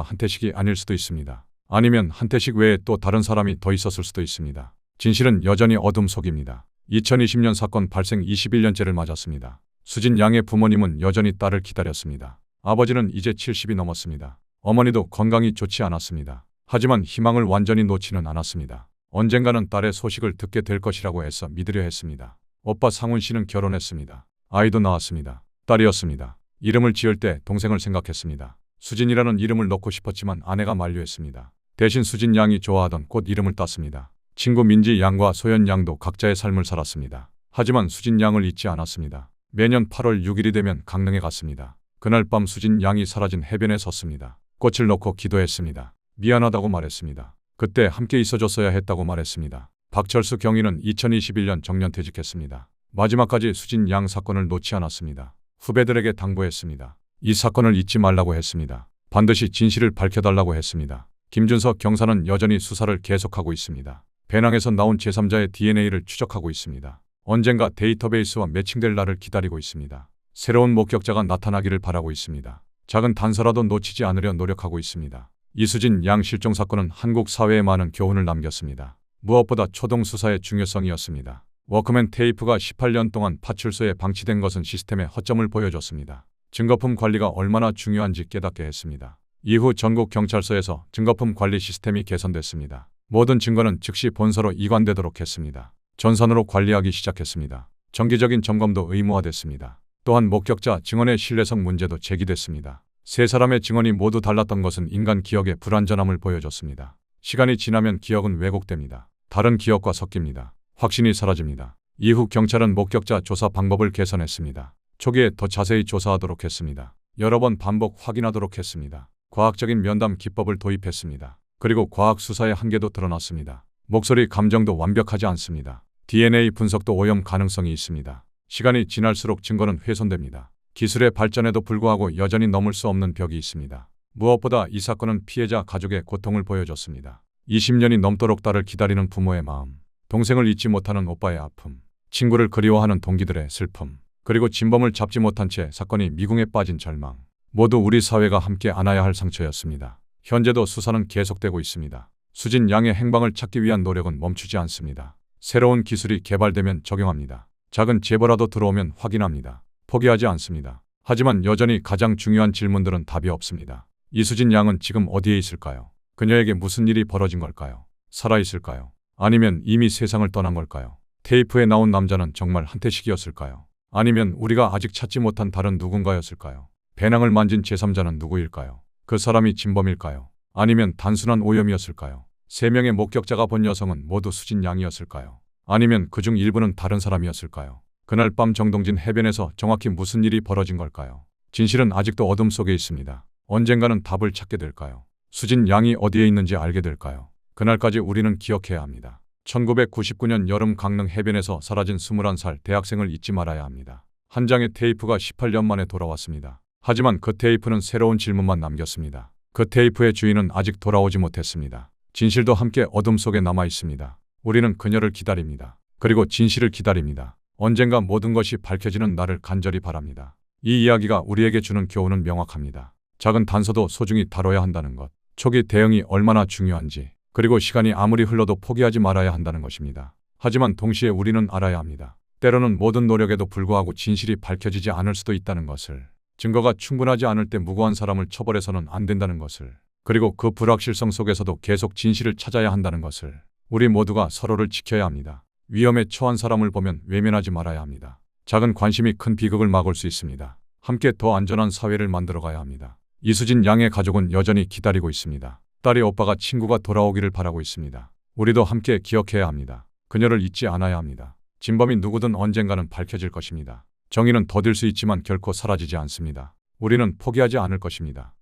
한태식이 아닐 수도 있습니다. 아니면 한태식 외에 또 다른 사람이 더 있었을 수도 있습니다. 진실은 여전히 어둠 속입니다. 2020년 사건 발생 21년째를 맞았습니다. 수진 양의 부모님은 여전히 딸을 기다렸습니다. 아버지는 이제 70이 넘었습니다. 어머니도 건강이 좋지 않았습니다. 하지만 희망을 완전히 놓지는 않았습니다. 언젠가는 딸의 소식을 듣게 될 것이라고 애써 믿으려 했습니다. 오빠 상훈 씨는 결혼했습니다. 아이도 낳았습니다. 딸이었습니다. 이름을 지을 때 동생을 생각했습니다. 수진이라는 이름을 넣고 싶었지만 아내가 만류했습니다. 대신 수진 양이 좋아하던 꽃 이름을 땄습니다. 친구 민지 양과 소연 양도 각자의 삶을 살았습니다. 하지만 수진 양을 잊지 않았습니다. 매년 8월 6일이 되면 강릉에 갔습니다. 그날 밤 수진 양이 사라진 해변에 섰습니다. 꽃을 넣고 기도했습니다. 미안하다고 말했습니다. 그때 함께 있어줬어야 했다고 말했습니다. 박철수 경위는 2021년 정년퇴직했습니다. 마지막까지 수진 양 사건을 놓지 않았습니다. 후배들에게 당부했습니다. 이 사건을 잊지 말라고 했습니다. 반드시 진실을 밝혀달라고 했습니다. 김준석 경사는 여전히 수사를 계속하고 있습니다. 배낭에서 나온 제3자의 DNA를 추적하고 있습니다. 언젠가 데이터베이스와 매칭될 날을 기다리고 있습니다. 새로운 목격자가 나타나기를 바라고 있습니다. 작은 단서라도 놓치지 않으려 노력하고 있습니다. 이수진 양 실종 사건은 한국 사회에 많은 교훈을 남겼습니다. 무엇보다 초동 수사의 중요성이었습니다. 워크맨 테이프가 18년 동안 파출소에 방치된 것은 시스템의 허점을 보여줬습니다. 증거품 관리가 얼마나 중요한지 깨닫게 했습니다. 이후 전국 경찰서에서 증거품 관리 시스템이 개선됐습니다. 모든 증거는 즉시 본서로 이관되도록 했습니다. 전산으로 관리하기 시작했습니다. 정기적인 점검도 의무화됐습니다. 또한 목격자 증언의 신뢰성 문제도 제기됐습니다. 세 사람의 증언이 모두 달랐던 것은 인간 기억의 불완전함을 보여줬습니다. 시간이 지나면 기억은 왜곡됩니다. 다른 기억과 섞입니다. 확신이 사라집니다. 이후 경찰은 목격자 조사 방법을 개선했습니다. 초기에 더 자세히 조사하도록 했습니다. 여러 번 반복 확인하도록 했습니다. 과학적인 면담 기법을 도입했습니다. 그리고 과학 수사의 한계도 드러났습니다. 목소리 감정도 완벽하지 않습니다. DNA 분석도 오염 가능성이 있습니다. 시간이 지날수록 증거는 훼손됩니다. 기술의 발전에도 불구하고 여전히 넘을 수 없는 벽이 있습니다. 무엇보다 이 사건은 피해자 가족의 고통을 보여줬습니다. 20년이 넘도록 딸을 기다리는 부모의 마음, 동생을 잊지 못하는 오빠의 아픔, 친구를 그리워하는 동기들의 슬픔, 그리고 진범을 잡지 못한 채 사건이 미궁에 빠진 절망. 모두 우리 사회가 함께 안아야 할 상처였습니다. 현재도 수사는 계속되고 있습니다. 수진 양의 행방을 찾기 위한 노력은 멈추지 않습니다. 새로운 기술이 개발되면 적용합니다. 작은 제보라도 들어오면 확인합니다. 포기하지 않습니다. 하지만 여전히 가장 중요한 질문들은 답이 없습니다. 이수진 양은 지금 어디에 있을까요? 그녀에게 무슨 일이 벌어진 걸까요? 살아있을까요? 아니면 이미 세상을 떠난 걸까요? 테이프에 나온 남자는 정말 한태식이었을까요? 아니면 우리가 아직 찾지 못한 다른 누군가였을까요? 배낭을 만진 제3자는 누구일까요? 그 사람이 진범일까요? 아니면 단순한 오염이었을까요? 3명의 목격자가 본 여성은 모두 수진 양이었을까요? 아니면 그중 일부는 다른 사람이었을까요? 그날 밤 정동진 해변에서 정확히 무슨 일이 벌어진 걸까요? 진실은 아직도 어둠 속에 있습니다. 언젠가는 답을 찾게 될까요? 수진 양이 어디에 있는지 알게 될까요? 그날까지 우리는 기억해야 합니다. 1999년 여름 강릉 해변에서 사라진 21살 대학생을 잊지 말아야 합니다. 한 장의 테이프가 18년 만에 돌아왔습니다. 하지만 그 테이프는 새로운 질문만 남겼습니다. 그 테이프의 주인은 아직 돌아오지 못했습니다. 진실도 함께 어둠 속에 남아 있습니다. 우리는 그녀를 기다립니다. 그리고 진실을 기다립니다. 언젠가 모든 것이 밝혀지는 날을 간절히 바랍니다. 이 이야기가 우리에게 주는 교훈은 명확합니다. 작은 단서도 소중히 다뤄야 한다는 것, 초기 대응이 얼마나 중요한지, 그리고 시간이 아무리 흘러도 포기하지 말아야 한다는 것입니다. 하지만 동시에 우리는 알아야 합니다. 때로는 모든 노력에도 불구하고 진실이 밝혀지지 않을 수도 있다는 것을, 증거가 충분하지 않을 때 무고한 사람을 처벌해서는 안 된다는 것을, 그리고 그 불확실성 속에서도 계속 진실을 찾아야 한다는 것을, 우리 모두가 서로를 지켜야 합니다. 위험에 처한 사람을 보면 외면하지 말아야 합니다. 작은 관심이 큰 비극을 막을 수 있습니다. 함께 더 안전한 사회를 만들어가야 합니다. 이수진 양의 가족은 여전히 기다리고 있습니다. 딸이 오빠가 친구가 돌아오기를 바라고 있습니다. 우리도 함께 기억해야 합니다. 그녀를 잊지 않아야 합니다. 진범이 누구든 언젠가는 밝혀질 것입니다. 정의는 더딜 수 있지만 결코 사라지지 않습니다. 우리는 포기하지 않을 것입니다.